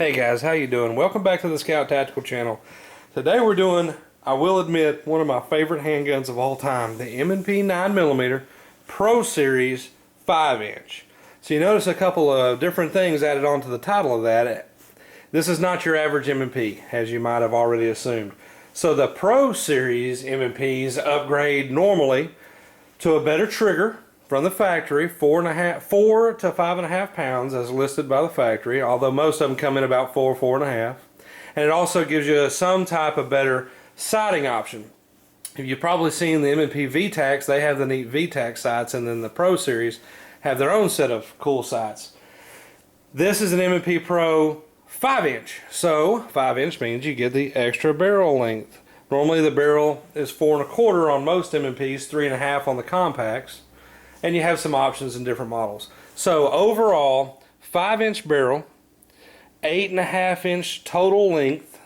Hey guys, how you doing? Welcome back to the Scout Tactical channel. Today we're doing, I will admit, one of my favorite handguns of all time, the M&P 9mm Pro Series 5-inch. So you notice a couple of different things added onto the title of that. This is not your average M&P, as you might have already assumed. So the Pro Series M&Ps upgrade normally to a better trigger from the factory, 4 to 5.5 pounds as listed by the factory, although most of them come in about 4.5. And it also gives you some type of better sighting option. You've probably seen the M&P VTACs, they have the neat VTAC sights, and then the Pro Series have their own set of cool sights. This is an M&P Pro 5-inch, so 5-inch means you get the extra barrel length. Normally the barrel is 4.25 on most M&Ps, 3.5 on the compacts, and you have some options in different models. So overall, 5-inch barrel, 8.5-inch total length,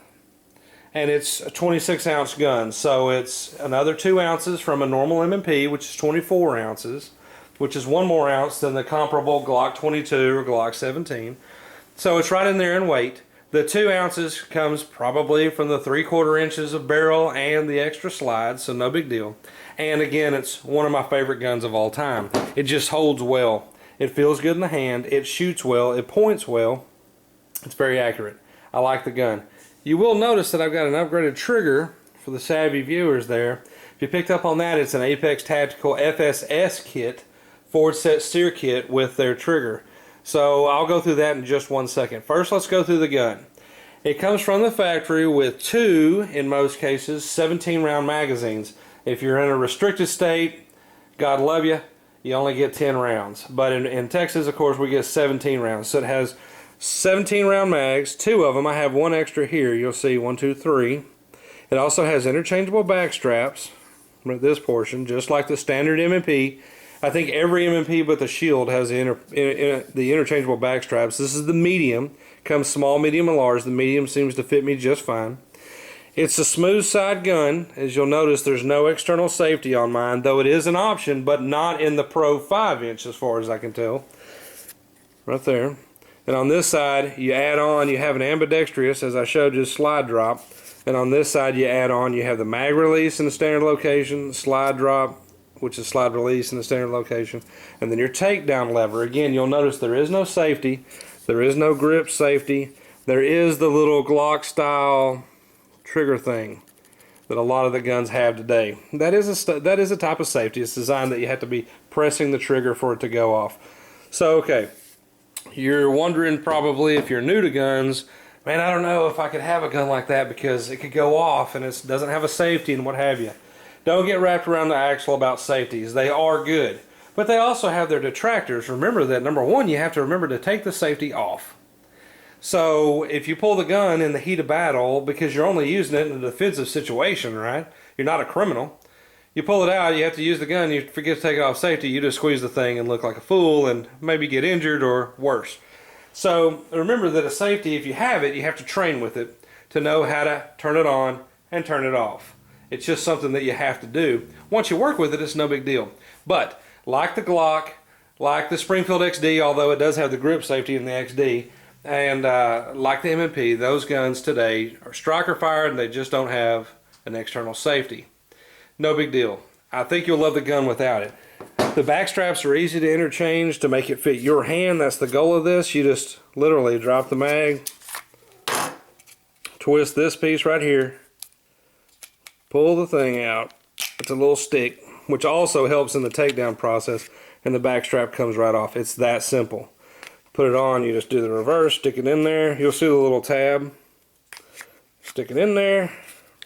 and it's a 26-ounce gun. So it's another 2 ounces from a normal M&P, which is 24 ounces, which is 1 more ounce than the comparable Glock 22 or Glock 17. So it's right in there in weight. The 2 ounces comes probably from the 3/4 inches of barrel and the extra slide, so no big deal. And again, it's one of my favorite guns of all time. It just holds well. It feels good in the hand. It shoots well. It points well. It's very accurate. I like the gun. You will notice that I've got an upgraded trigger for the savvy viewers there. If you picked up on that, it's an Apex Tactical FSS kit, forward set steer kit with their trigger. So I'll go through that in just 1 second. First, let's go through the gun. It comes from the factory with 2, in most cases, 17-round magazines. If you're in a restricted state, God love you, you only get 10 rounds. But in Texas, of course, we get 17 rounds. So it has 17-round mags, 2 of them. I have 1 extra here. You'll see 1, 2, 3. It also has interchangeable back straps at this portion, just like the standard M&P. I think every M&P but the Shield has the interchangeable back straps. This is the medium. Comes small, medium, and large. The medium seems to fit me just fine. It's a smooth side gun. As you'll notice, there's no external safety on mine, though it is an option, but not in the Pro 5-inch as far as I can tell. Right there. And on this side, you add on, you have an ambidextrous, as I showed you, slide drop. And on this side, you add on, you have the mag release in the standard location, slide drop, which is slide release in the standard location, and then your takedown lever. Again, you'll notice there is no safety, there is no grip safety, there is the little Glock style trigger thing that a lot of the guns have today. That is a type of safety. It's designed that you have to be pressing the trigger for it to go off. So okay, you're wondering probably, if you're new to guns, man, I don't know if I could have a gun like that because it could go off and it doesn't have a safety and what have you. Don't get wrapped around the axle about safeties. They are good, but they also have their detractors. Remember that, number one, you have to remember to take the safety off. So if you pull the gun in the heat of battle, because you're only using it in a defensive situation, right? You're not a criminal. You pull it out, you have to use the gun, you forget to take it off safety, you just squeeze the thing and look like a fool and maybe get injured or worse. So remember that a safety, if you have it, you have to train with it to know how to turn it on and turn it off. It's just something that you have to do. Once you work with it, it's no big deal. But like the Glock, like the Springfield XD, although it does have the grip safety in the XD, and like the M&P, those guns today are striker fired and they just don't have an external safety. No big deal. I think you'll love the gun without it. The back straps are easy to interchange to make it fit your hand. That's the goal of this. You just literally drop the mag, twist this piece right here, pull the thing out. It's a little stick, which also helps in the takedown process, and the back strap comes right off. It's that simple. Put it on, you just do the reverse, stick it in there. You'll see the little tab. Stick it in there,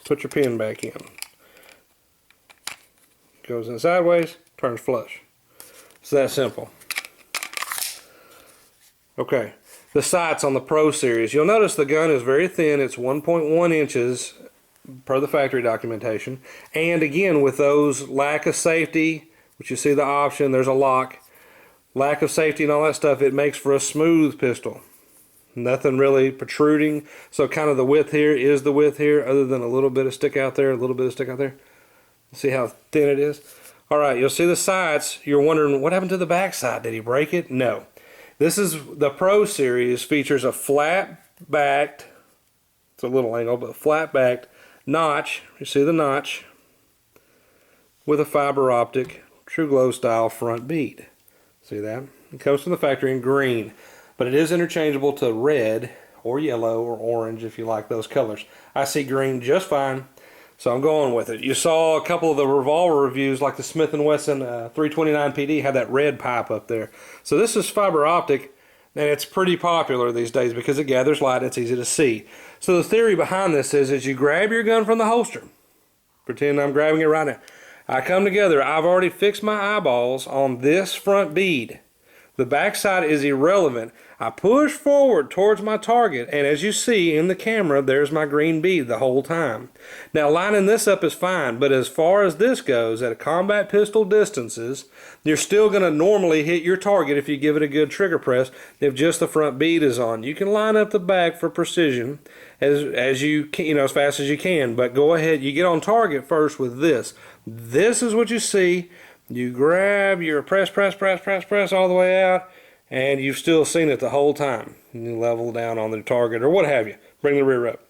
put your pin back in. Goes in sideways, turns flush. It's that simple. Okay, the sights on the Pro Series. You'll notice the gun is very thin. It's 1.1 inches per the factory documentation, and again, with those lack of safety, which you see the option, there's a lock, lack of safety and all that stuff, it makes for a smooth pistol. Nothing really protruding, so kind of the width here is the width here, other than a little bit of stick out there, a little bit of stick out there. See how thin it is? Alright, you'll see the sights. You're wondering, what happened to the back side? Did he break it? No. This is the Pro Series, features a flat backed, it's a little angle, but flat backed notch. You see the notch with a fiber optic true glow style front bead. See that? It comes from the factory in green, but it is interchangeable to red or yellow or orange if you like those colors. I see green just fine, so I'm going with it. You saw a couple of the revolver reviews, like the Smith Wesson 329 PD, had that red pipe up there. So this is fiber optic, and it's pretty popular these days because it gathers light and it's easy to see. So the theory behind this is you grab your gun from the holster. Pretend I'm grabbing it right now. I come together. I've already fixed my eyeballs on this front bead. The backside is irrelevant. I push forward towards my target, and as you see in the camera, there's my green bead the whole time. Now, lining this up is fine, but as far as this goes, at combat pistol distances, you're still going to normally hit your target if you give it a good trigger press if just the front bead is on. You can line up the back for precision as you can, as fast as you can, but go ahead, you get on target first with this. This is what you see. You grab your press all the way out, and you've still seen it the whole time. You level down on the target or what have you. Bring the rear up.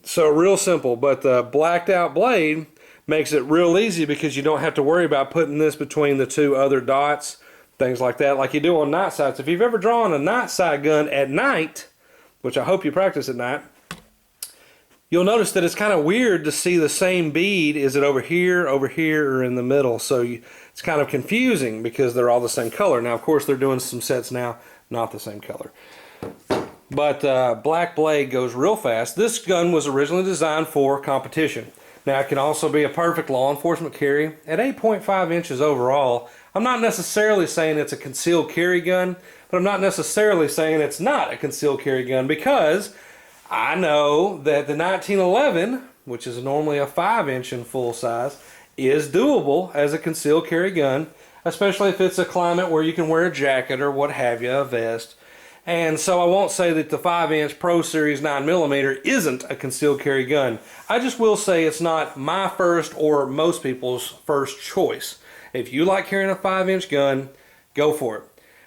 So real simple, but the blacked out blade makes it real easy because you don't have to worry about putting this between the two other dots, things like that, like you do on night sights. If you've ever drawn a night sight gun at night, which I hope you practice at night, you'll notice that it's kind of weird to see the same bead. Is it over here, or in the middle? So it's kind of confusing because they're all the same color. Now, of course, they're doing some sets now, not the same color. But black blade goes real fast. This gun was originally designed for competition. Now, it can also be a perfect law enforcement carry. At 8.5 inches overall, I'm not necessarily saying it's a concealed carry gun, but I'm not necessarily saying it's not a concealed carry gun because I know that the 1911, which is normally a 5-inch in full size, is doable as a concealed carry gun, especially if it's a climate where you can wear a jacket or what have you, a vest. And so I won't say that the 5-inch Pro Series 9mm isn't a concealed carry gun. I just will say it's not my first or most people's first choice. If you like carrying a 5-inch gun, go for it.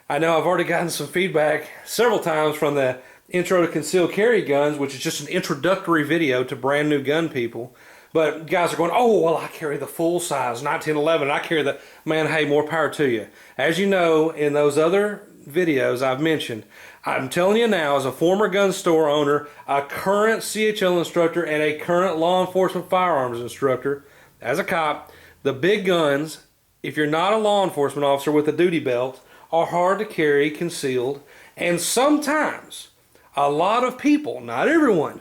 I know I've already gotten some feedback several times from the Intro to Concealed Carry Guns, which is just an introductory video to brand new gun people. But guys are going, oh, well, I carry the full size 1911. I carry the, man, hey, more power to you. As you know, in those other videos I've mentioned, I'm telling you now, as a former gun store owner, a current CHL instructor, and a current law enforcement firearms instructor, as a cop, the big guns, if you're not a law enforcement officer with a duty belt, are hard to carry concealed. And sometimes a lot of people, not everyone,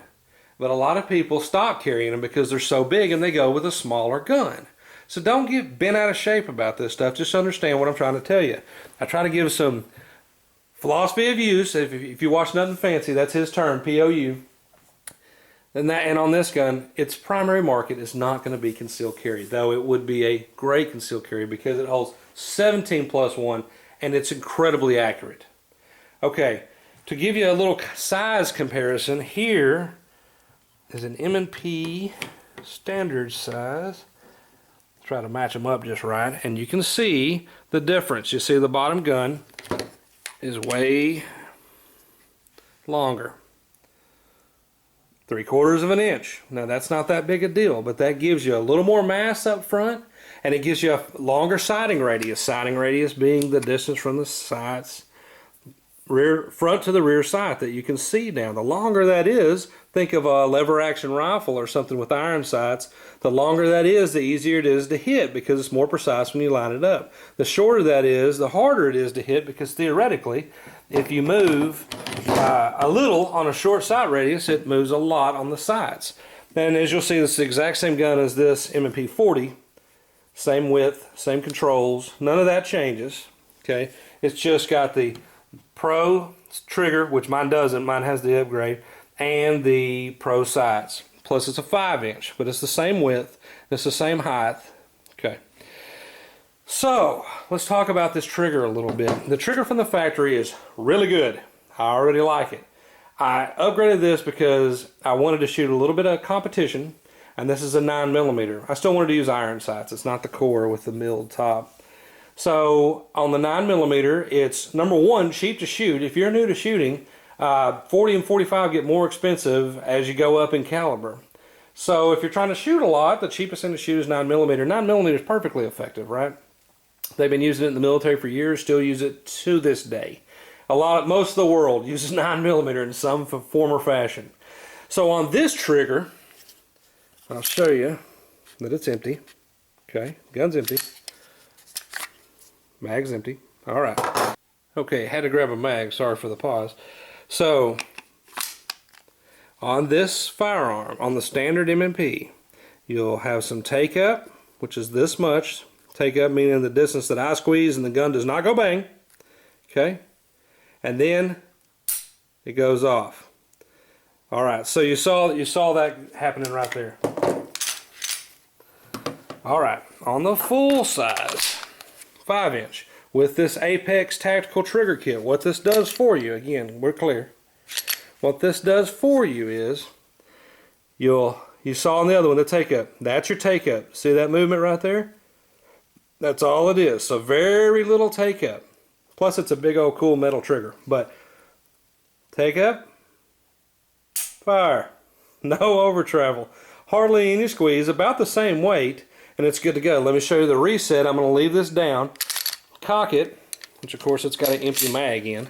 but a lot of people stop carrying them because they're so big and they go with a smaller gun. So don't get bent out of shape about this stuff. Just understand what I'm trying to tell you. I try to give some philosophy of use. If you watch Nothing Fancy, that's his term, POU. And on this gun, its primary market is not going to be concealed carry, though it would be a great concealed carry because it holds 17+1 and it's incredibly accurate. Okay, to give you a little size comparison, here is an M&P standard size. Try to match them up just right, and you can see the difference. You see the bottom gun is way longer, 3/4 of an inch. Now that's not that big a deal, but that gives you a little more mass up front, and it gives you a longer sighting radius. Sighting radius being the distance from the sights front to the rear sight that you can see now. The longer that is, think of a lever action rifle or something with iron sights, the longer that is, the easier it is to hit because it's more precise when you line it up. The shorter that is, the harder it is to hit because theoretically, if you move a little on a short sight radius, it moves a lot on the sights. And as you'll see, it's the exact same gun as this M&P 40, same width, same controls, none of that changes. Okay, it's just got the Pro trigger, which mine doesn't, mine has the upgrade, and the Pro sights. Plus it's a 5-inch, but it's the same width, it's the same height. Okay, so let's talk about this trigger a little bit. The trigger from the factory is really good. I already like it. I upgraded this because I wanted to shoot a little bit of competition, and this is a 9mm. I still wanted to use iron sights. It's not the core with the milled top. So on the 9mm, it's number one, cheap to shoot. If you're new to shooting, 40 and 45 get more expensive as you go up in caliber. So if you're trying to shoot a lot, the cheapest thing to shoot is 9mm. 9mm is perfectly effective, right? They've been using it in the military for years, still use it to this day. Most of the world uses 9mm in some form or fashion. So on this trigger, I'll show you that it's empty. Okay, gun's empty. Mag's empty. All right. Okay, had to grab a mag. Sorry for the pause. So on this firearm, on the standard M&P, you'll have some take up, which is this much. Take up meaning the distance that I squeeze and the gun does not go bang. Okay, and then it goes off. All right, so you saw that happening right there. All right, on the full size 5-inch with this Apex Tactical trigger kit, what this does for you, again, we're clear. What this does for you is you saw on the other one the take up. That's your take up. See that movement right there? That's all it is. So very little take up. Plus it's a big old cool metal trigger. But take up, fire. No over travel. Hardly any squeeze. About the same weight. And it's good to go. Let me show you the reset. I'm going to leave this down. Cock it. Which of course it's got an empty mag in.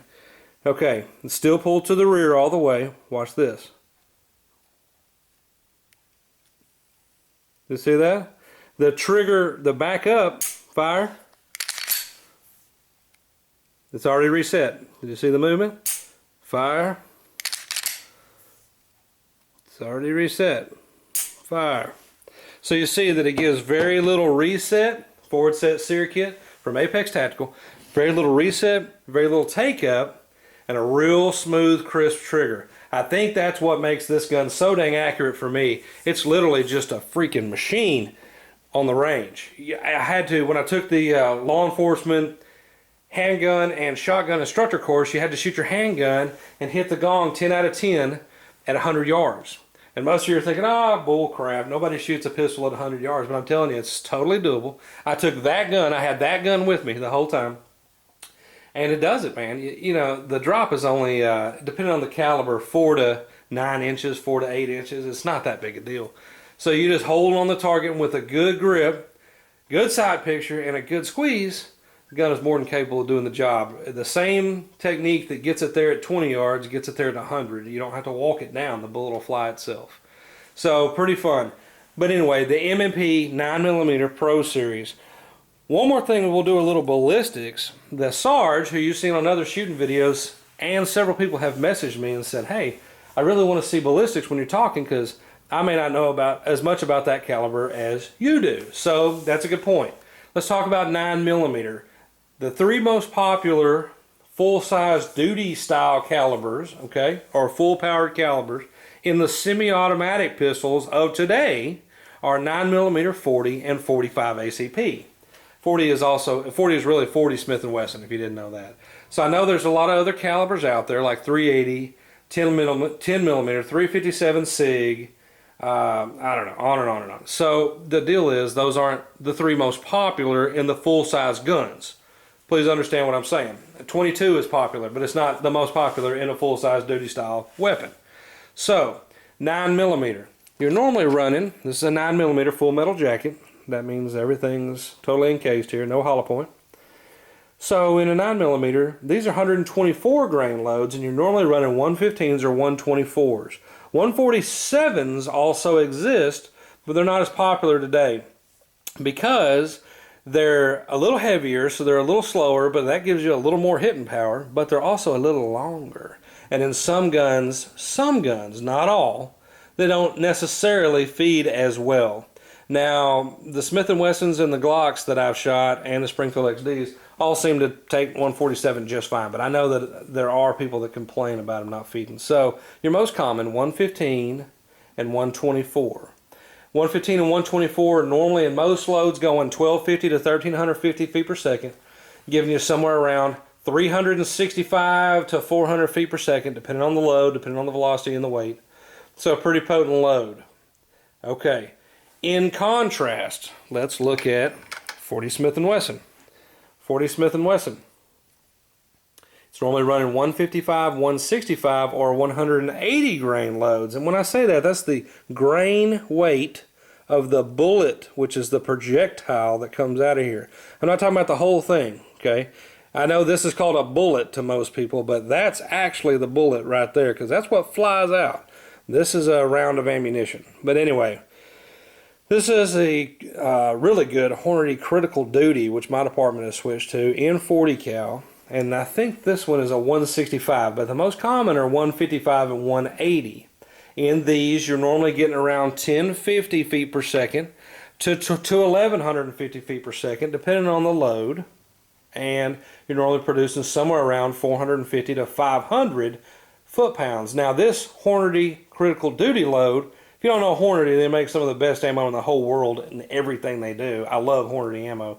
Okay. It's still pulled to the rear all the way. Watch this. You see that? The trigger, the back up, fire. It's already reset. Did you see the movement? Fire. It's already reset. Fire. So you see that it gives very little reset, forward set sear kit from Apex Tactical. Very little reset, very little take up, and a real smooth, crisp trigger. I think that's what makes this gun so dang accurate for me. It's literally just a freaking machine on the range. I had to, when I took the law enforcement handgun and shotgun instructor course, you had to shoot your handgun and hit the gong 10 out of 10 at 100 yards. And most of you are thinking, oh, bull crap, nobody shoots a pistol at 100 yards. But I'm telling you, it's totally doable. I took that gun, I had that gun with me the whole time. And it does it, man. You know, the drop is only, depending on the caliber, 4 to 9 inches, 4 to 8 inches. It's not that big a deal. So you just hold on the target with a good grip, good sight picture, and a good squeeze. The gun is more than capable of doing the job. The same technique that gets it there at 20 yards gets it there at 100. You don't have to walk it down. The bullet will fly itself. So pretty fun. But anyway, the M&P 9mm Pro Series. One more thing, we'll do a little ballistics. The Sarge, who you've seen on other shooting videos, and several people have messaged me and said, hey, I really want to see ballistics when you're talking because I may not know about as much about that caliber as you do. So that's a good point. Let's talk about 9mm. The three most popular full-size duty style calibers, okay, or full-powered calibers in the semi-automatic pistols of today are 9mm 40 and 45 ACP. 40 is really 40 Smith Wesson, if you didn't know that. So I know there's a lot of other calibers out there like 380, 10mm, 357 SIG, I don't know, on and on and on. So the deal is those aren't the three most popular in the full-size guns. Please understand what I'm saying. 22 is popular, but it's not the most popular in a full-size duty-style weapon. So, 9mm. You're normally running, this is a 9mm full metal jacket. That means everything's totally encased here, no hollow point. So, in a 9mm, these are 124 grain loads, and you're normally running 115s or 124s. 147s also exist, but they're not as popular today because they're a little heavier, so they're a little slower, but that gives you a little more hitting power, but they're also a little longer. And in some guns, not all, they don't necessarily feed as well. Now, the Smith & Wessons and the Glocks that I've shot and the Springfield XDs all seem to take 147 just fine, but I know that there are people that complain about them not feeding. So, your most common, 115 and 124. 115 and 124 are normally in most loads going 1250 to 1350 feet per second, giving you somewhere around 365 to 400 feet per second, depending on the load, depending on the velocity and the weight. So a pretty potent load. Okay. In contrast, let's look at 40 Smith & Wesson. 40 Smith & Wesson. It's normally running 155, 165, or 180 grain loads. And when I say that, that's the grain weight of the bullet, which is the projectile that comes out of here. I'm not talking about the whole thing, okay? I know this is called a bullet to most people, but that's actually the bullet right there, because that's what flies out. This is a round of ammunition. But anyway, this is a really good Hornady Critical Duty, which my department has switched to, in 40 cal. And I think this one is a 165, but the most common are 155 and 180. In these, you're normally getting around 1050 feet per second to 1150 feet per second, depending on the load. And you're normally producing somewhere around 450 to 500 foot-pounds. Now, this Hornady Critical Duty load, if you don't know Hornady, they make some of the best ammo in the whole world in everything they do. I love Hornady ammo.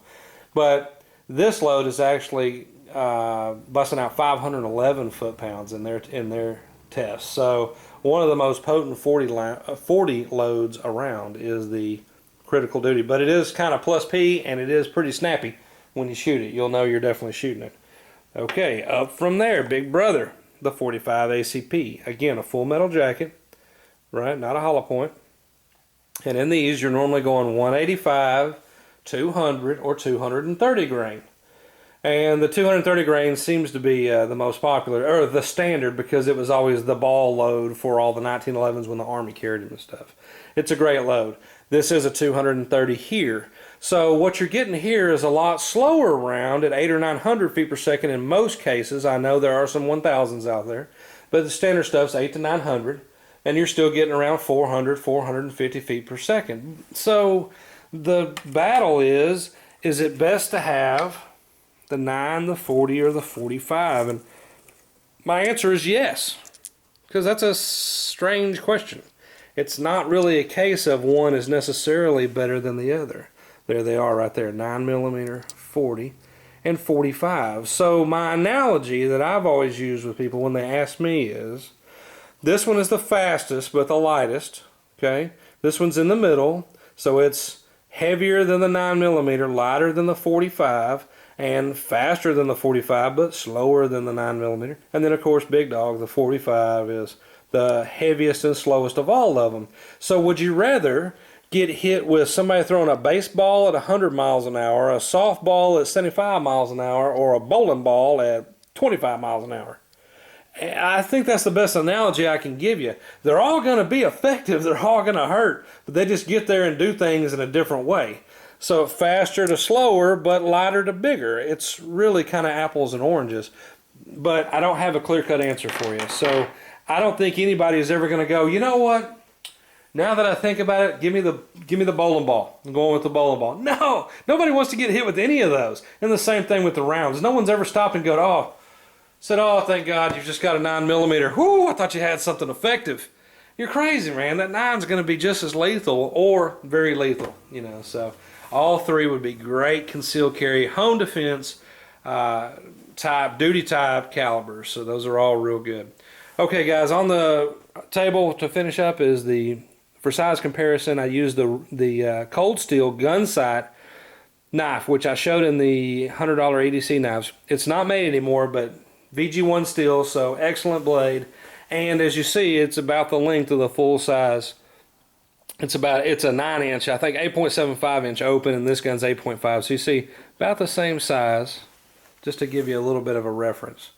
But this load is actually busting out 511 foot-pounds in their tests. So one of the most potent 40 loads around is the Critical Duty. But it is kind of plus P, and it is pretty snappy when you shoot it. You'll know you're definitely shooting it. Okay, up from there, big brother, the 45 ACP. Again, a full metal jacket, right? Not a hollow point. And in these, you're normally going 185, 200, or 230 grain. And the 230 grain seems to be the most popular, or the standard, because it was always the ball load for all the 1911s when the Army carried them and stuff. It's a great load. This is a 230 here. So what you're getting here is a lot slower round at 800 or 900 feet per second in most cases. I know there are some 1000s out there, but the standard stuff's 800 to 900, and you're still getting around 400, 450 feet per second. So the battle is it best to have the 9, the 40, or the 45? And my answer is yes, because that's a strange question. It's not really a case of one is necessarily better than the other. There they are right there, 9mm, 40, and 45. So my analogy that I've always used with people when they ask me is, this one is the fastest but the lightest, okay? This one's in the middle, so it's heavier than the 9mm, lighter than the 45, and faster than the 45 but slower than the 9mm. And then of course, big dog, the 45 is the heaviest and slowest of all of them. So would you rather get hit with somebody throwing a baseball at 100 miles an hour, a softball at 75 miles an hour, or a bowling ball at 25 miles an hour? I think that's the best analogy I can give you. They're all going to be effective, they're all going to hurt, but they just get there and do things in a different way. So faster to slower, but lighter to bigger. It's really kind of apples and oranges. But I don't have a clear-cut answer for you. So I don't think anybody is ever going to go, you know what? Now that I think about it, give me the bowling ball. I'm going with the bowling ball. No, nobody wants to get hit with any of those. And the same thing with the rounds. No one's ever stopped and go, oh, thank God you've just got a 9mm. Whoo, I thought you had something effective. You're crazy, man. That 9's going to be just as lethal or very lethal, you know. So all three would be great concealed carry, home defense type, duty type calibers. So those are all real good. Okay, guys, on the table to finish up is for size comparison, I used the Cold Steel gun sight knife, which I showed in the $100 EDC knives. It's not made anymore, but VG1 steel, so excellent blade. And as you see, it's about the length of the full size. It's a 9-inch, I think 8.75 inch open, and this gun's 8.5. So you see, about the same size, just to give you a little bit of a reference.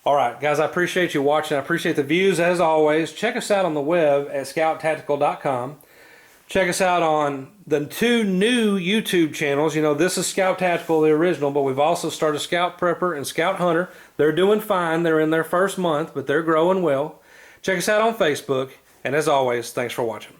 Alright guys, I appreciate you watching. I appreciate the views as always. Check us out on the web at scouttactical.com. Check us out on the 2 new YouTube channels. You know, this is Scout Tactical, the original, but we've also started Scout Prepper and Scout Hunter. They're doing fine. They're in their first month, but they're growing well. Check us out on Facebook. And as always, thanks for watching.